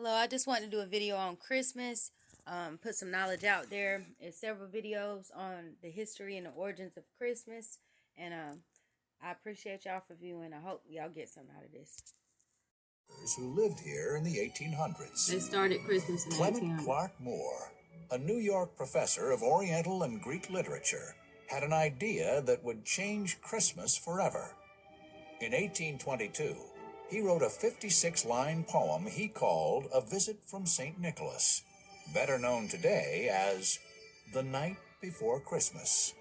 Hello, I just wanted to do a video on Christmas, put some knowledge out there. It's several videos on the history and the origins of Christmas, and I appreciate y'all for viewing. I hope y'all get something out of this. Who lived here in the 1800s. They started Christmas in Clement 1800. Clark Moore, a New York professor of Oriental and Greek literature, had an idea that would change Christmas forever. In 1822, he wrote a 56-line poem he called A Visit from St. Nicholas, better known today as The Night Before Christmas.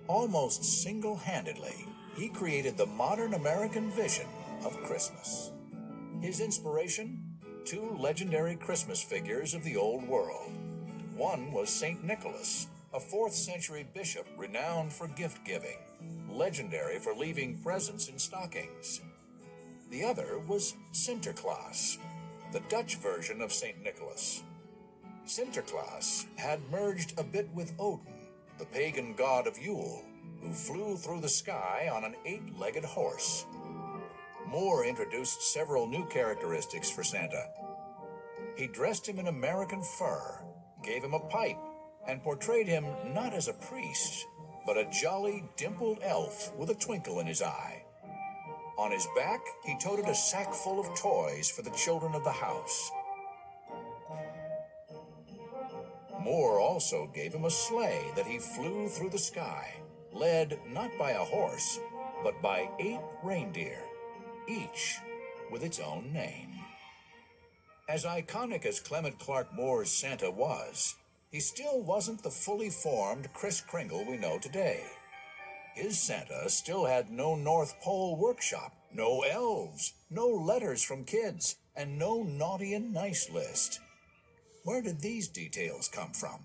Almost single-handedly, he created the modern American vision of Christmas. His inspiration? Two legendary Christmas figures of the old world. One was St. Nicholas, a 4th century bishop renowned for gift-giving, legendary for leaving presents in stockings. The other was Sinterklaas, the Dutch version of St. Nicholas. Sinterklaas had merged a bit with Odin, the pagan god of Yule, who flew through the sky on an 8-legged horse. Moore introduced several new characteristics for Santa. He dressed him in American fur, gave him a pipe, and portrayed him not as a priest, but a jolly, dimpled elf with a twinkle in his eye. On his back, he toted a sack full of toys for the children of the house. Moore also gave him a sleigh that he flew through the sky, led not by a horse, but by 8 reindeer, each with its own name. As iconic as Clement Clark Moore's Santa was, he still wasn't the fully formed Kris Kringle we know today. His Santa still had no North Pole workshop, no elves, no letters from kids, and no naughty and nice list. Where did these details come from?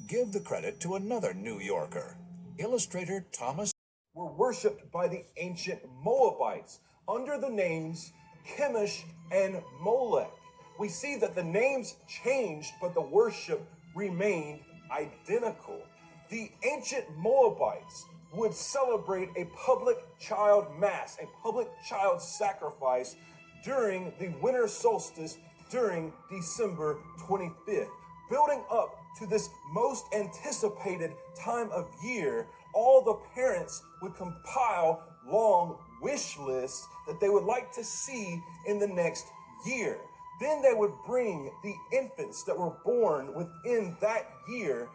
Give the credit to another New Yorker, illustrator Thomas. Were worshipped by the ancient Moabites under the names Chemosh and Molech. We see that the names changed, but the worship remained identical. The ancient Moabites would celebrate a public child mass, a public child sacrifice during the winter solstice during December 25th. Building up to this most anticipated time of year, all the parents would compile long wish lists that they would like to see in the next year. Then they would bring the infants that were born within that year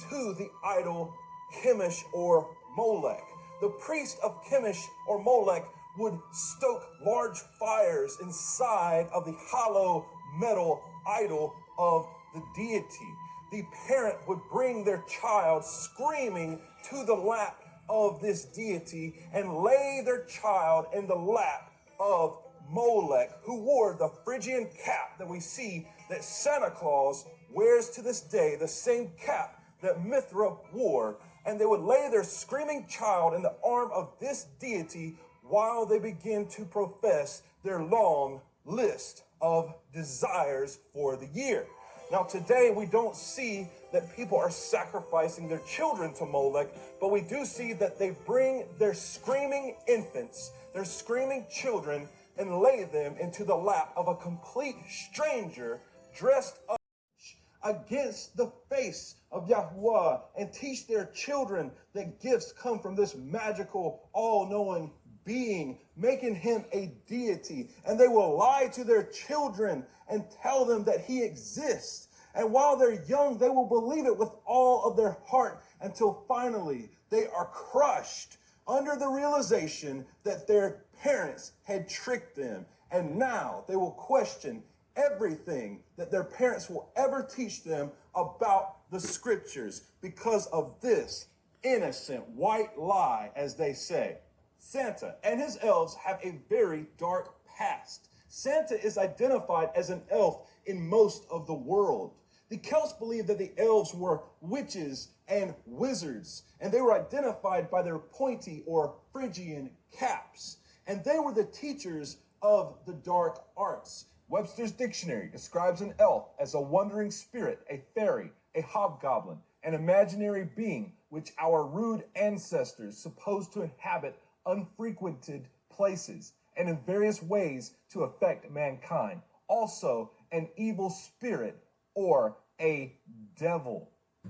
to the idol Chemosh or Molech. The priest of Chemosh or Molech would stoke large fires inside of the hollow metal idol of the deity. The parent would bring their child screaming to the lap of this deity and lay their child in the lap of Molech, who wore the Phrygian cap that we see that Santa Claus wears to this day, the same cap that Mithra wore, and they would lay their screaming child in the arm of this deity while they begin to profess their long list of desires for the year. Now today we don't see that people are sacrificing their children to Molech, but we do see that they bring their screaming infants, their screaming children, and lay them into the lap of a complete stranger dressed up against the face of Yahuwah, and teach their children that gifts come from this magical, all-knowing being, making him a deity. And they will lie to their children and tell them that he exists. And while they're young, they will believe it with all of their heart until finally they are crushed under the realization that their parents had tricked them. And now they will question everything that their parents will ever teach them about the scriptures because of this innocent white lie, as they say. Santa and his elves have a very dark past. Santa is identified as an elf in most of the world. The Celts believed that the elves were witches and wizards, and they were identified by their pointy or Phrygian caps. And they were the teachers of the dark arts. Webster's dictionary describes an elf as a wandering spirit, a fairy, a hobgoblin, an imaginary being which our rude ancestors supposed to inhabit unfrequented places and in various ways to affect mankind. also an evil spirit or a devil.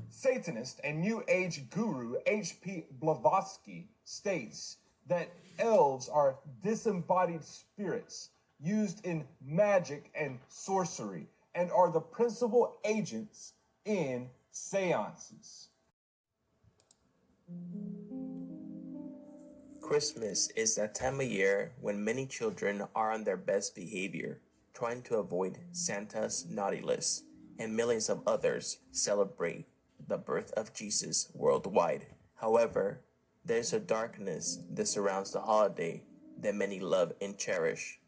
Satanist and New Age guru H.P. Blavatsky states that elves are disembodied spirits used in magic and sorcery and are the principal agents in seances. Christmas is that time of year when many children are on their best behavior, trying to avoid Santa's naughty list, and millions of others celebrate the birth of Jesus worldwide. However, there's a darkness that surrounds the holiday that many love and cherish,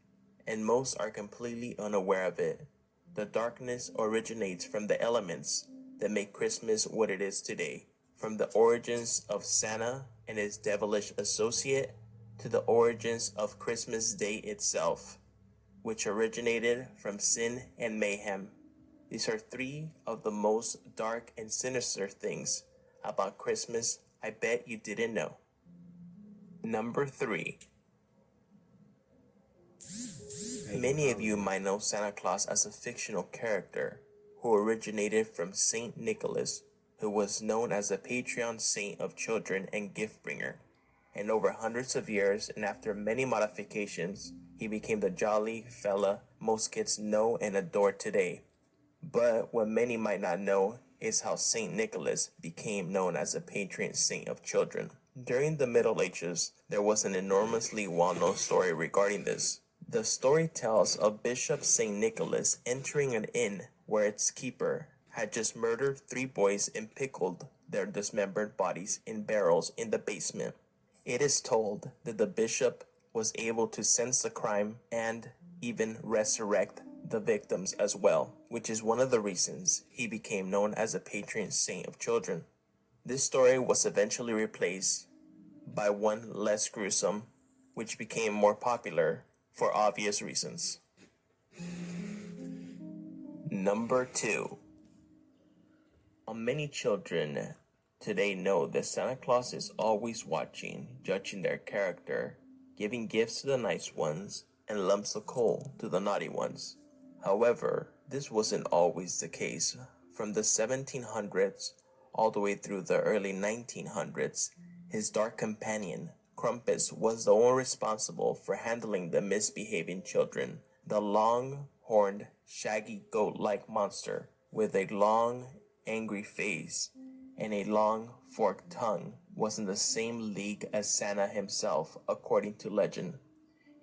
and most are completely unaware of it. The darkness originates from the elements that make Christmas what it is today, from the origins of Santa and his devilish associate to the origins of Christmas Day itself, which originated from sin and mayhem. These are three of the most dark and sinister things about Christmas I bet you didn't know. Number 3. Many of you might know Santa Claus as a fictional character who originated from Saint Nicholas, who was known as the patron saint of children and gift bringer. And over hundreds of years and after many modifications, he became the jolly fella most kids know and adore today. But what many might not know is how Saint Nicholas became known as the patron saint of children. During the Middle Ages, there was an enormously well-known story regarding this. The story tells of Bishop Saint Nicholas entering an inn where its keeper had just murdered 3 boys and pickled their dismembered bodies in barrels in the basement. It is told that the bishop was able to sense the crime and even resurrect the victims as well, which is one of the reasons he became known as a patron saint of children. This story was eventually replaced by one less gruesome, which became more popular for obvious reasons. Number 2. Many children today know that Santa Claus is always watching, judging their character, giving gifts to the nice ones, and lumps of coal to the naughty ones. However, this wasn't always the case. From the 1700s all the way through the early 1900s, his dark companion, Krampus, was the one responsible for handling the misbehaving children. The long-horned, shaggy goat-like monster with a long, angry face and a long, forked tongue was in the same league as Santa himself, according to legend.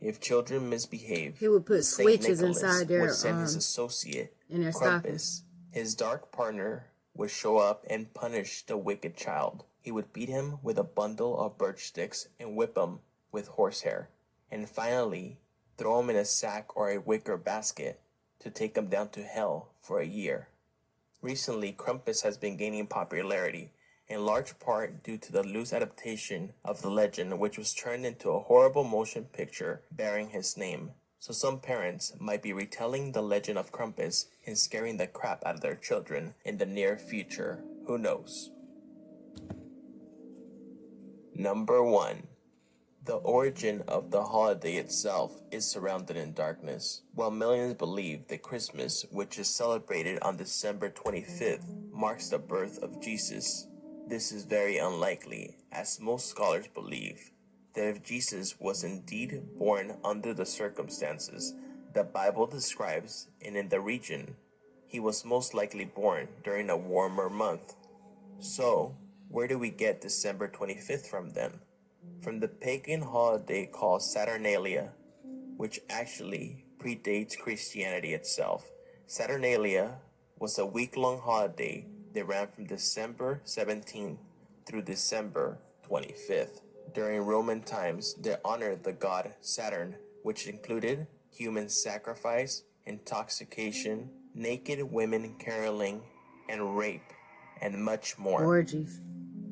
If children misbehaved, He would put Saint switches Nicholas inside their would send his associate, in their stockings. Krampus. His dark partner would show up and punish the wicked child. He would beat him with a bundle of birch sticks and whip him with horsehair, and finally throw him in a sack or a wicker basket to take him down to hell for a year. Recently, Krampus has been gaining popularity, in large part due to the loose adaptation of the legend, which was turned into a horrible motion picture bearing his name. So some parents might be retelling the legend of Krampus and scaring the crap out of their children in the near future. Who knows? Number 1. The origin of the holiday itself is surrounded in darkness. While millions believe that Christmas, which is celebrated on December 25th, marks the birth of Jesus, this is very unlikely, as most scholars believe that if Jesus was indeed born under the circumstances the Bible describes and in the region, he was most likely born during a warmer month. So, where do we get December 25th from then? From the pagan holiday called Saturnalia, which actually predates Christianity itself. Saturnalia was a week-long holiday that ran from December 17th through December 25th. During Roman times, they honored the god Saturn, which included human sacrifice, intoxication, naked women caroling, and rape, and much more. Orgies.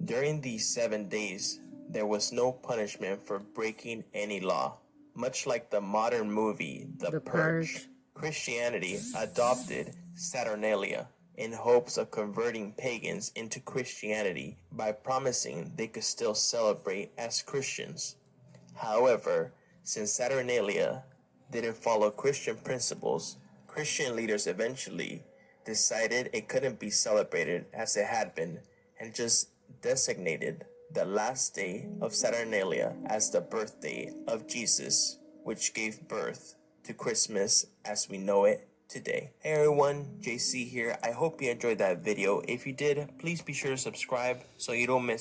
During these 7 days, there was no punishment for breaking any law. Much like the modern movie The Purge, Christianity adopted Saturnalia in hopes of converting pagans into Christianity by promising they could still celebrate as Christians. However, since Saturnalia didn't follow Christian principles, Christian leaders eventually decided it couldn't be celebrated as it had been and just designated the last day of Saturnalia as the birthday of Jesus, which gave birth to Christmas as we know it today. Hey everyone, JC here. I hope you enjoyed that video. If you did, please be sure to subscribe so you don't miss